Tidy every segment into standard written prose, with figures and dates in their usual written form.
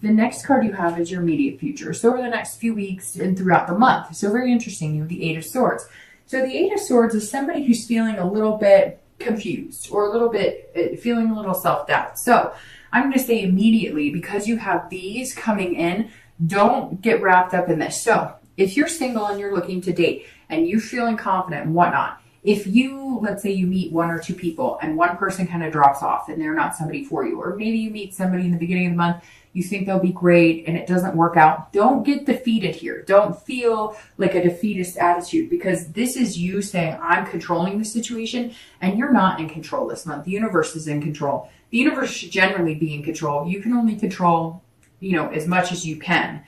the next card you have is your immediate future. So over the next few weeks and throughout the month. So very interesting. You have the Eight of Swords. So the Eight of Swords is somebody who's feeling a little bit confused or a little bit feeling a little self-doubt. So I'm going to say immediately, because you have these coming in, don't get wrapped up in this. So if you're single and you're looking to date and you're feeling confident and whatnot, if you, let's say you meet one or two people and one person kind of drops off and they're not somebody for you, or maybe you meet somebody in the beginning of the month, you think they'll be great and it doesn't work out, don't get defeated here. Don't feel like a defeatist attitude, because this is you saying, I'm controlling the situation, and you're not in control this month. The universe is in control. The universe should generally be in control. You can only control, as much as you can.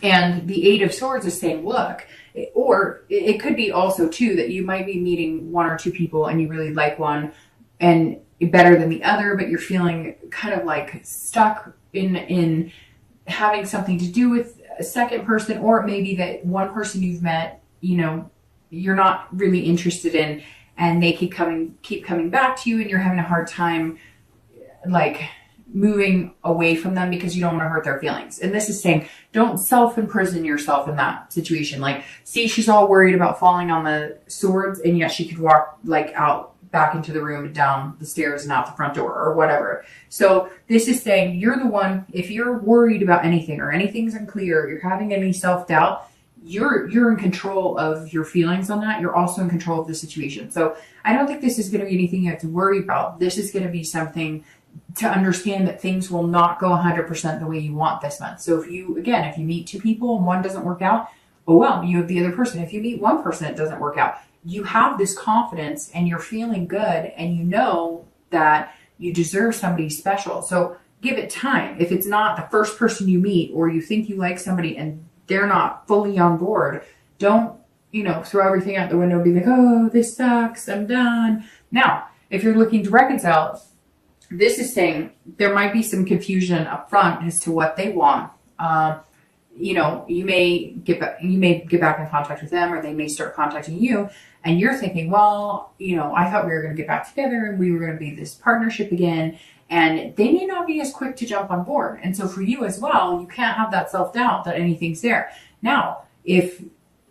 And the Eight of Swords is saying, look, or it could be also too that you might be meeting one or two people and you really like one and better than the other, but you're feeling kind of like stuck in having something to do with a second person, or maybe that one person you've met, you're not really interested in, and they keep coming back to you, and you're having a hard time like moving away from them because you don't want to hurt their feelings. And this is saying, don't self-imprison yourself in that situation. Like, see, she's all worried about falling on the swords, and yet she could walk like out back into the room and down the stairs and out the front door or whatever. So this is saying, you're the one, if you're worried about anything or anything's unclear, you're having any self-doubt, you're in control of your feelings on that. You're also in control of the situation. So I don't think this is going to be anything you have to worry about. This is going to be something to understand that things will not go 100% the way you want this month. So if you meet two people and one doesn't work out, oh well, you have the other person. If you meet one person, it doesn't work out. You have this confidence and you're feeling good, and you know that you deserve somebody special. So give it time. If it's not the first person you meet, or you think you like somebody and they're not fully on board, don't, throw everything out the window and be like, oh, this sucks, I'm done. Now, if you're looking to reconcile, this is saying there might be some confusion up front as to what they want. You may get back in contact with them, or they may start contacting you, and you're thinking, well, I thought we were going to get back together and we were going to be this partnership again. And they may not be as quick to jump on board. And so for you as well, you can't have that self-doubt that anything's there. Now, if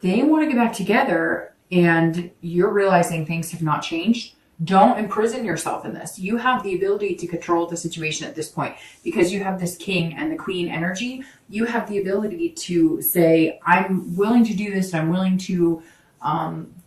they want to get back together and you're realizing things have not changed, don't imprison yourself in this. You have the ability to control the situation at this point, because you have this King and the Queen energy. You have the ability to say, I'm willing to do this and I'm willing to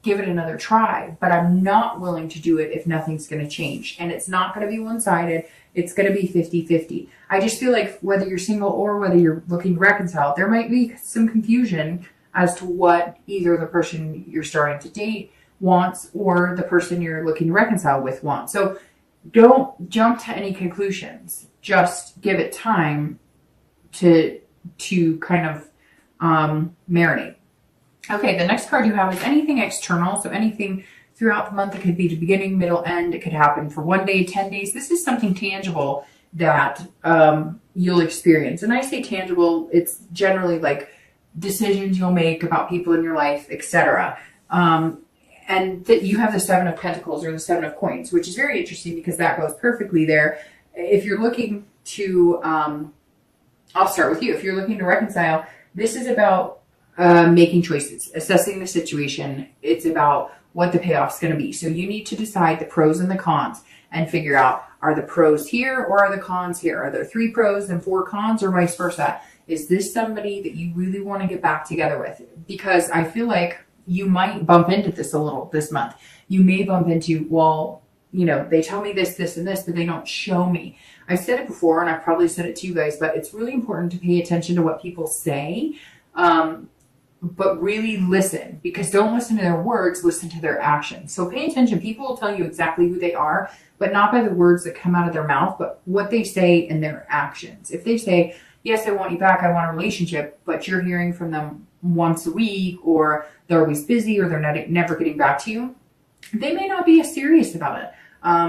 give it another try, but I'm not willing to do it if nothing's going to change. And it's not going to be one-sided. It's going to be 50-50. I just feel like whether you're single or whether you're looking to reconcile, there might be some confusion as to what either the person you're starting to date wants or the person you're looking to reconcile with wants. So don't jump to any conclusions. Just give it time to kind of marinate. Okay, the next card you have is anything external. So anything throughout the month. It could be the beginning, middle, end. It could happen for 1 day, 10 days. This is something tangible that you'll experience. And I say tangible, it's generally like decisions you'll make about people in your life, etc. And that you have the Seven of Pentacles or the Seven of Coins, which is very interesting because that goes perfectly there. If you're looking to, I'll start with you. If you're looking to reconcile, this is about making choices, assessing the situation. It's about what the payoff's going to be. So you need to decide the pros and the cons and figure out, are the pros here or are the cons here? Are there 3 pros and 4 cons, or vice versa? Is this somebody that you really want to get back together with? Because I feel like you might bump into this a little this month. You may bump into, well, they tell me this, this, and this, but they don't show me. I've said it before, and I've probably said it to you guys, but it's really important to pay attention to what people say. But really listen, because don't listen to their words, listen to their actions. So pay attention. People will tell you exactly who they are, but not by the words that come out of their mouth, but what they say in their actions. If they say, yes, I want you back, I want a relationship, but you're hearing from them once a week, or they're always busy, or they're never getting back to you, they may not be as serious about it.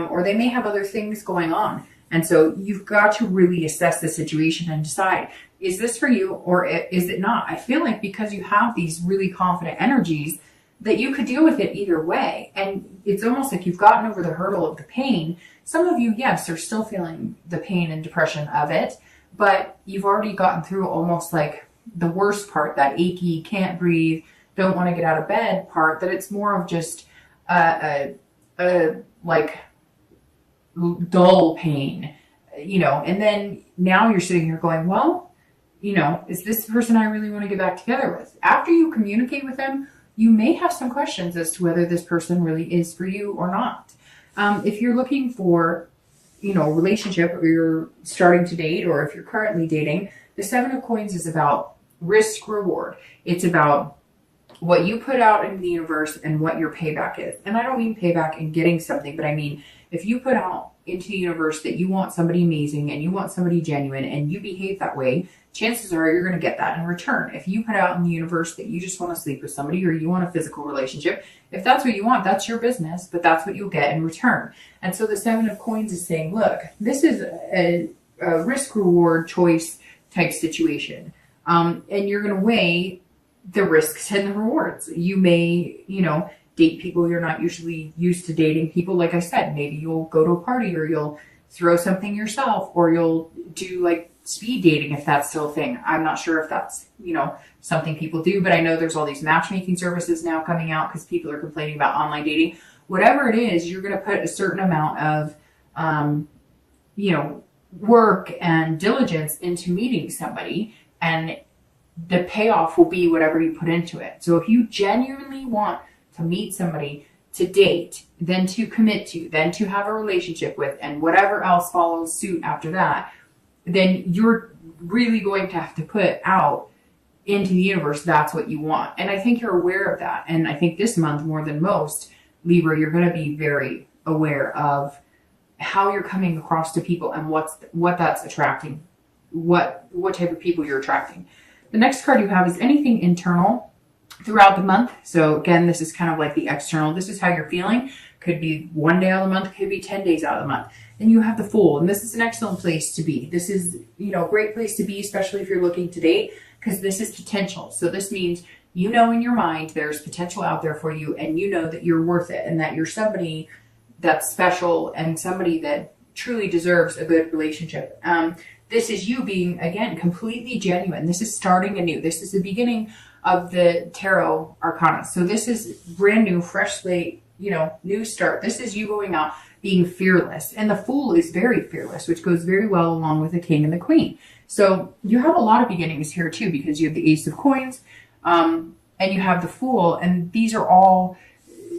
Or they may have other things going on. And so you've got to really assess the situation and decide, is this for you or is it not? I feel like because you have these really confident energies that you could deal with it either way. And it's almost like you've gotten over the hurdle of the pain. Some of you, yes, are still feeling the pain and depression of it, but you've already gotten through almost like the worst part, that achy, can't breathe, don't want to get out of bed part, that it's more of just like dull pain, and then now you're sitting here going, well, is this the person I really want to get back together with? After you communicate with them, you may have some questions as to whether this person really is for you or not. If you're looking for, a relationship, or you're starting to date, or if you're currently dating, the Seven of Coins is about risk reward. It's about what you put out into the universe and what your payback is. And I don't mean payback in getting something, but I mean, if you put out into the universe that you want somebody amazing and you want somebody genuine and you behave that way, chances are you're going to get that in return. If you put out in the universe that you just want to sleep with somebody or you want a physical relationship, if that's what you want, that's your business, but that's what you'll get in return. And so the Seven of Coins is saying, look, this is a risk reward choice type situation. And you're going to weigh the risks and the rewards. You may, date people you're not usually used to dating. People, like I said, maybe you'll go to a party, or you'll throw something yourself, or you'll do like speed dating if that's still a thing. I'm not sure if that's, something people do, but I know there's all these matchmaking services now coming out because people are complaining about online dating. Whatever it is, you're going to put a certain amount of, work and diligence into meeting somebody, and the payoff will be whatever you put into it. So if you genuinely want to meet somebody, to date, then to commit to, then to have a relationship with, and whatever else follows suit after that, then you're really going to have to put out into the universe that's what you want. And I think you're aware of that. And I think this month, more than most, Libra, you're going to be very aware of how you're coming across to people and what that's attracting, what type of people you're attracting. The next card you have is anything internal throughout the month. So again, this is kind of like the external. This is how you're feeling. Could be one day out of the month, could be 10 days out of the month. Then you have the Fool, and this is an excellent place to be. This is, a great place to be, especially if you're looking to date, because this is potential. So this means, in your mind, there's potential out there for you, and you know that you're worth it, and that you're somebody that's special and somebody that truly deserves a good relationship. This is you being, again, completely genuine. This is starting anew. This is the beginning of the tarot arcana. So this is brand new, fresh slate, new start. This is you going out being fearless. And the Fool is very fearless, which goes very well along with the King and the Queen. So you have a lot of beginnings here too, because you have the Ace of Coins, and you have the Fool. And these are all,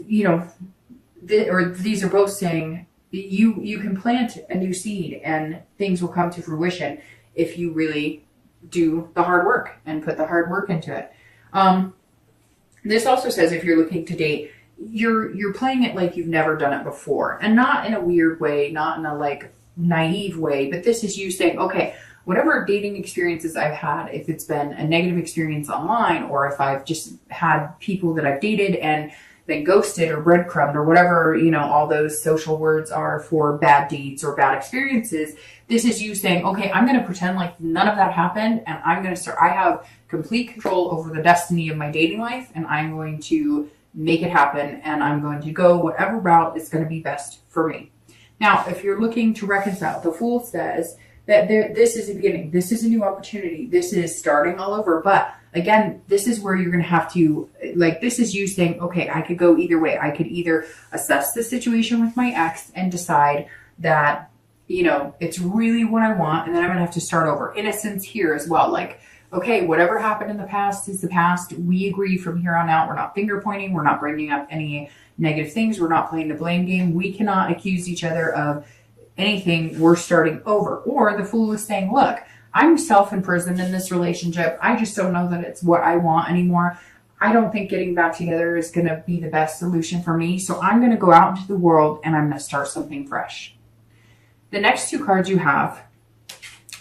these are both saying you can plant a new seed and things will come to fruition if you really do the hard work and put the hard work into it. This also says if you're looking to date, you're playing it like you've never done it before, and not in a weird way, not in a like naive way, but this is you saying, okay, whatever dating experiences I've had, if it's been a negative experience online, or if I've just had people that I've dated and then ghosted or breadcrumbed or whatever, all those social words are for bad dates or bad experiences. This is you saying, okay, I'm going to pretend like none of that happened, and I'm going to start, I have complete control over the destiny of my dating life, and I'm going to make it happen, and I'm going to go whatever route is going to be best for me. Now, if you're looking to reconcile, the Fool says that this is a beginning. This is a new opportunity. This is starting all over. But again, this is where you're going to have to, this is you saying, okay, I could go either way. I could either assess the situation with my ex and decide that, it's really what I want, and then I'm going to have to start over. Innocence here as well. Okay, whatever happened in the past is the past. We agree from here on out. We're not finger pointing. We're not bringing up any negative things. We're not playing the blame game. We cannot accuse each other of anything. We're starting over. Or the Fool is saying, look, I'm self-imprisoned in this relationship. I just don't know that it's what I want anymore. I don't think getting back together is going to be the best solution for me. So I'm going to go out into the world and I'm going to start something fresh. The next two cards you have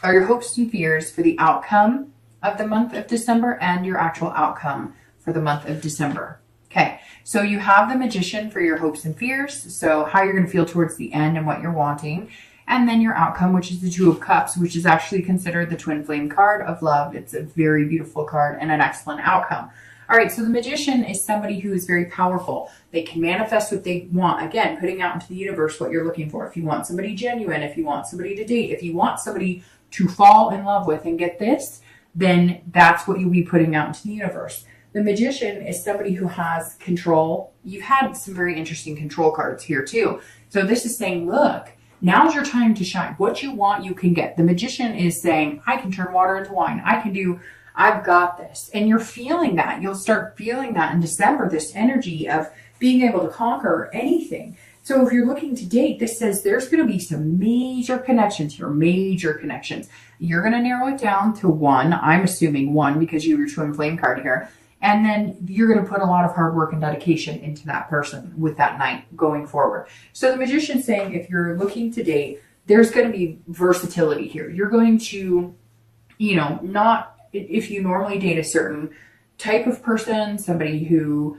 are your hopes and fears for the outcome of the month of December and your actual outcome for the month of December. Okay, so you have the Magician for your hopes and fears, so how you're going to feel towards the end and what you're wanting, and then your outcome, which is the Two of Cups, which is actually considered the twin flame card of love. It's a very beautiful card and an excellent outcome. All right, so the Magician is somebody who is very powerful. They can manifest what they want. Again, putting out into the universe what you're looking for. If you want somebody genuine, if you want somebody to date, if you want somebody to fall in love with and get this, then that's what you'll be putting out into the universe. The Magician is somebody who has control. You've had some very interesting control cards here too. So this is saying, look, now's your time to shine. What you want, you can get. The Magician is saying, I can turn water into wine. I've got this. And you're feeling that. You'll start feeling that in December, this energy of being able to conquer anything. So if you're looking to date, this says there's going to be some major connections here, major connections. You're going to narrow it down to one. I'm assuming one because you were twin flame card here. And then you're going to put a lot of hard work and dedication into that person with that night going forward. So the Magician's saying if you're looking to date, there's going to be versatility here. You're going to, not, if you normally date a certain type of person, somebody who,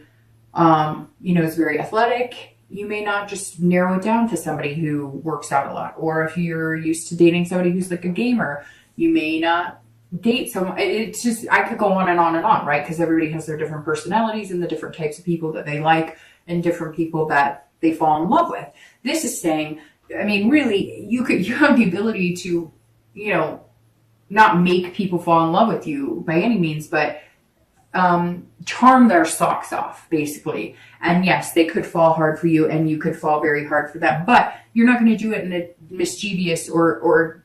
is very athletic, you may not just narrow it down to somebody who works out a lot. Or if you're used to dating somebody who's like a gamer, you may not date someone. It's just, I could go on and on and on, right? Because everybody has their different personalities and the different types of people that they like and different people that they fall in love with. This is saying, really, you have the ability to, not make people fall in love with you by any means, but charm their socks off, basically. And yes, they could fall hard for you and you could fall very hard for them, but you're not going to do it in a mischievous or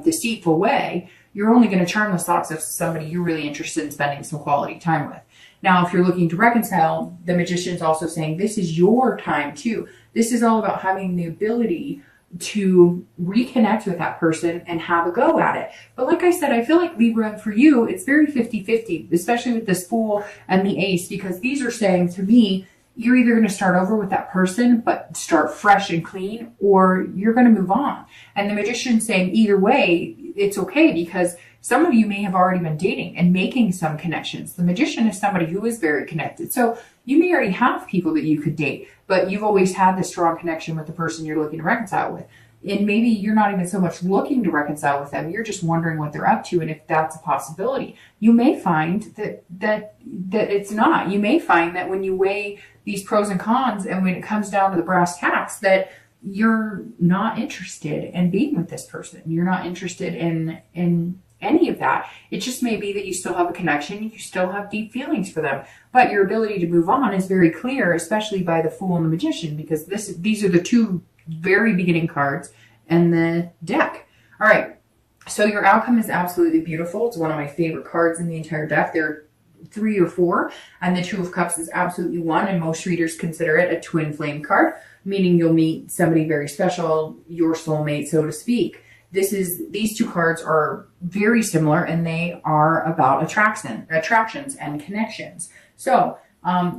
deceitful way. You're only going to charm the socks off somebody you're really interested in spending some quality time with. Now, if you're looking to reconcile, the Magician's also saying this is your time too. This is all about having the ability to reconnect with that person and have a go at it. But like I said, I feel like Libra, for you, it's very 50-50, especially with this Fool and the Ace, because these are saying to me, you're either going to start over with that person, but start fresh and clean, or you're going to move on. And the Magician's saying either way, it's okay, because some of you may have already been dating and making some connections. The Magician is somebody who is very connected. So you may already have people that you could date, but you've always had this strong connection with the person you're looking to reconcile with. And maybe you're not even so much looking to reconcile with them. You're just wondering what they're up to and if that's a possibility. You may find that it's not. You may find that when you weigh these pros and cons and when it comes down to the brass tacks, that you're not interested in being with this person. You're not interested in any of that. It just may be that you still have a connection. You still have deep feelings for them, but your ability to move on is very clear, especially by the Fool and the Magician, because these are the two very beginning cards in the deck. All right. So your outcome is absolutely beautiful. It's one of my favorite cards in the entire deck. There are 3 or 4, and the Two of Cups is absolutely 1. And most readers consider it a twin flame card, meaning you'll meet somebody very special, your soulmate, so to speak. These two cards are very similar, and they are about attractions and connections. So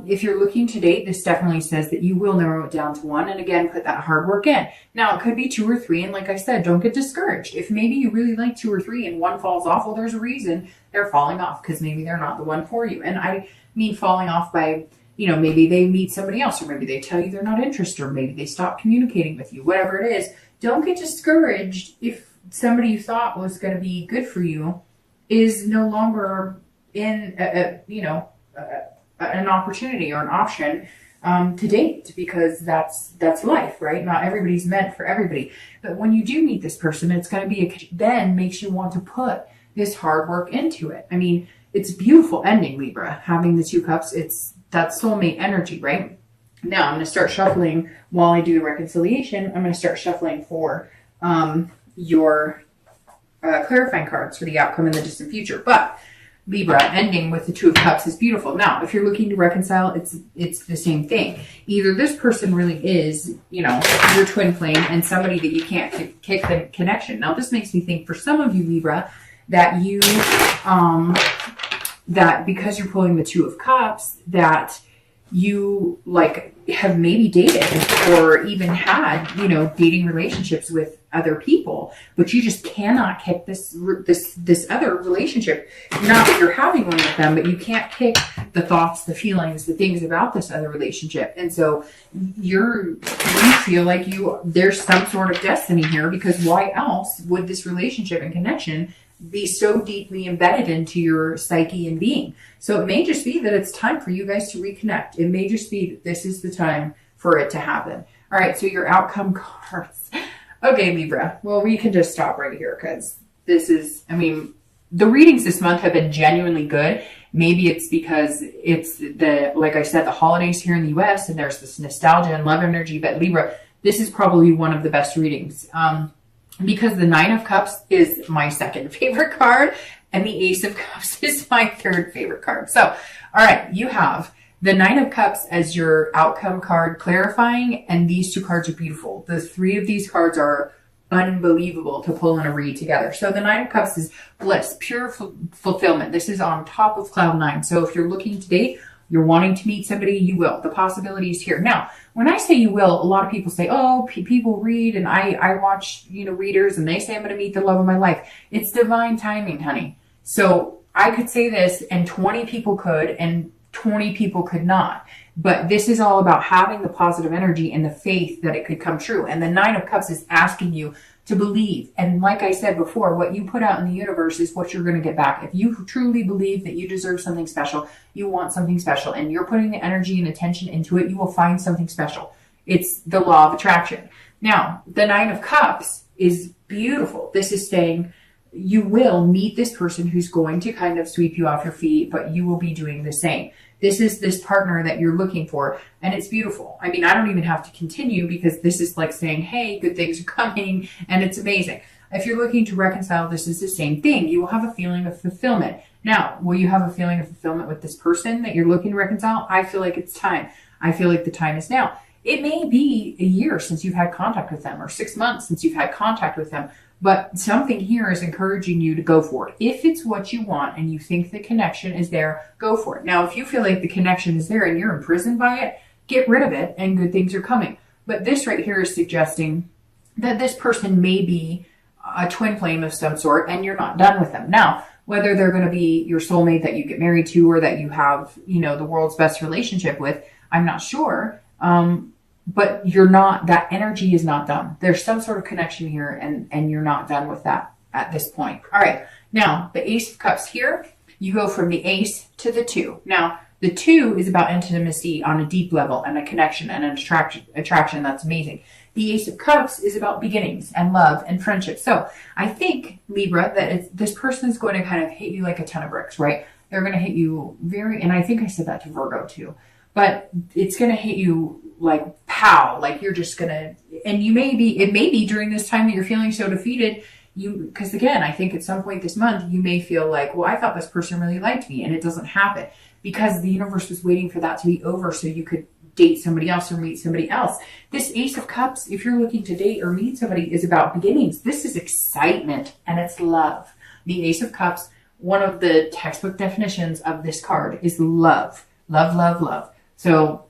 if you're looking to date, this definitely says that you will narrow it down to 1, and again, put that hard work in. Now, it could be 2 or 3, and like I said, don't get discouraged. If maybe you really like 2 or 3 and one falls off, well, there's a reason they're falling off, because maybe they're not the one for you. And I mean falling off by, maybe they meet somebody else, or maybe they tell you they're not interested, or maybe they stop communicating with you, whatever it is. Don't get discouraged if somebody you thought was going to be good for you is no longer in an opportunity or an option to date, because that's life, right? Not everybody's meant for everybody. But when you do meet this person, it's going to be then makes you want to put this hard work into it. I mean, it's a beautiful ending, Libra, having the 2 cups. It's that soulmate energy, right? Now I'm going to start shuffling while I do the reconciliation. I'm going to start shuffling for your clarifying cards for the outcome in the distant future. But Libra ending with the 2 of Cups is beautiful. Now, if you're looking to reconcile, it's the same thing. Either this person really is, your twin flame and somebody that you can't kick the connection. Now, this makes me think for some of you, Libra, that you, that because you're pulling the 2 of Cups, that you have maybe dated or even had, dating relationships with other people, but you just cannot kick this other relationship. Not that you're having one with them, but you can't kick the thoughts, the feelings, the things about this other relationship. And so you feel like there's some sort of destiny here, because why else would this relationship and connection be so deeply embedded into your psyche and being? So it may just be that it's time for you guys to reconnect. It may just be that this is the time for it to happen. All right, so your outcome cards. Okay, Libra. Well, we can just stop right here, because This is, I mean, the readings this month have been genuinely good. Maybe it's because it's like I said, the holidays here in the US and there's this nostalgia and love energy, but Libra, this is probably one of the best readings. Because the Nine of Cups is my second favorite card and the Ace of Cups is my third favorite card. So, all right, you have the Nine of Cups as your outcome card clarifying, and these two cards are beautiful. The three of these cards are unbelievable to pull in a read together. So the Nine of Cups is bliss, pure fulfillment. This is on top of cloud nine. So if you're looking to date, you're wanting to meet somebody, you will. The possibility is here. Now, when I say you will, a lot of people say, oh, people read, and I watch, readers, and they say I'm going to meet the love of my life. It's divine timing, honey. So I could say this, and 20 people could, and 20 people could not. But this is all about having the positive energy and the faith that it could come true. And the Nine of Cups is asking you to believe. And like I said before, what you put out in the universe is what you're going to get back. If you truly believe that you deserve something special, you want something special, and you're putting the energy and attention into it, you will find something special. It's the law of attraction. Now, the Nine of Cups is beautiful. This is saying you will meet this person who's going to kind of sweep you off your feet, but you will be doing the same. This is this partner that you're looking for, and it's beautiful. I mean, I don't even have to continue because this is like saying, hey, good things are coming, and it's amazing. If you're looking to reconcile, this is the same thing. You will have a feeling of fulfillment. Now, will you have a feeling of fulfillment with this person that you're looking to reconcile? I feel like it's time. I feel like the time is now. It may be a year since you've had contact with them, or 6 months since you've had contact with them, but something here is encouraging you to go for it. If it's what you want and you think the connection is there, go for it. Now, if you feel like the connection is there and you're imprisoned by it, get rid of it and good things are coming. But this right here is suggesting that this person may be a twin flame of some sort and you're not done with them. Now, whether they're going to be your soulmate that you get married to or that you have, the world's best relationship with, I'm not sure. But you're not, that energy is not done. There's some sort of connection here and you're not done with that at this point. All right. Now, the Ace of Cups here, you go from the Ace to the Two. Now, the Two is about intimacy on a deep level and a connection and an attraction that's amazing. The Ace of Cups is about beginnings and love and friendship. So I think, Libra, that this person is going to kind of hit you like a ton of bricks, right? They're going to hit you and I think I said that to Virgo too, but it's going to hit you like pow, like you're just gonna, and it may be during this time that you're feeling so defeated, because again, I think at some point this month, you may feel like, well, I thought this person really liked me, and it doesn't happen because the universe was waiting for that to be over so you could date somebody else or meet somebody else. This Ace of Cups, if you're looking to date or meet somebody, is about beginnings. This is excitement and it's love. The Ace of Cups, one of the textbook definitions of this card is love. Love, love, love. So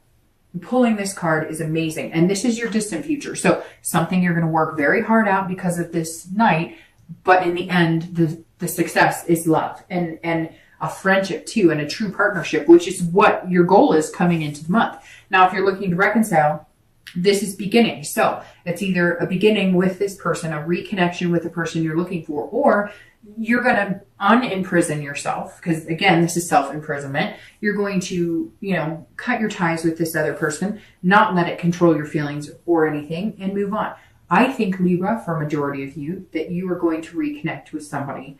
pulling this card is amazing. And this is your distant future. So something you're going to work very hard out because of this night. But in the end, the success is love and a friendship too, and a true partnership, which is what your goal is coming into the month. Now, if you're looking to reconcile, this is beginning. So it's either a beginning with this person, a reconnection with the person you're looking for, or you're going to unimprison yourself, because again, this is self-imprisonment. You're going to, cut your ties with this other person, not let it control your feelings or anything, and move on. I think, Libra, for a majority of you, that you are going to reconnect with somebody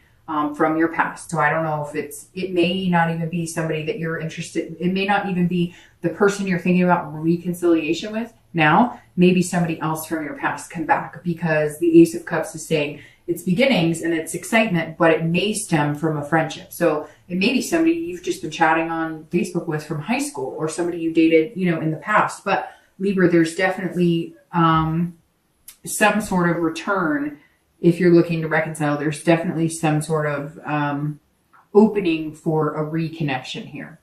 from your past. So I don't know if it may not even be somebody that you're interested. It may not even be the person you're thinking about reconciliation with now. Maybe somebody else from your past come back, because the Ace of Cups is saying it's beginnings and it's excitement, but it may stem from a friendship. So it may be somebody you've just been chatting on Facebook with from high school, or somebody you dated, in the past. But Libra, there's definitely some sort of return. If you're looking to reconcile, there's definitely some sort of opening for a reconnection here.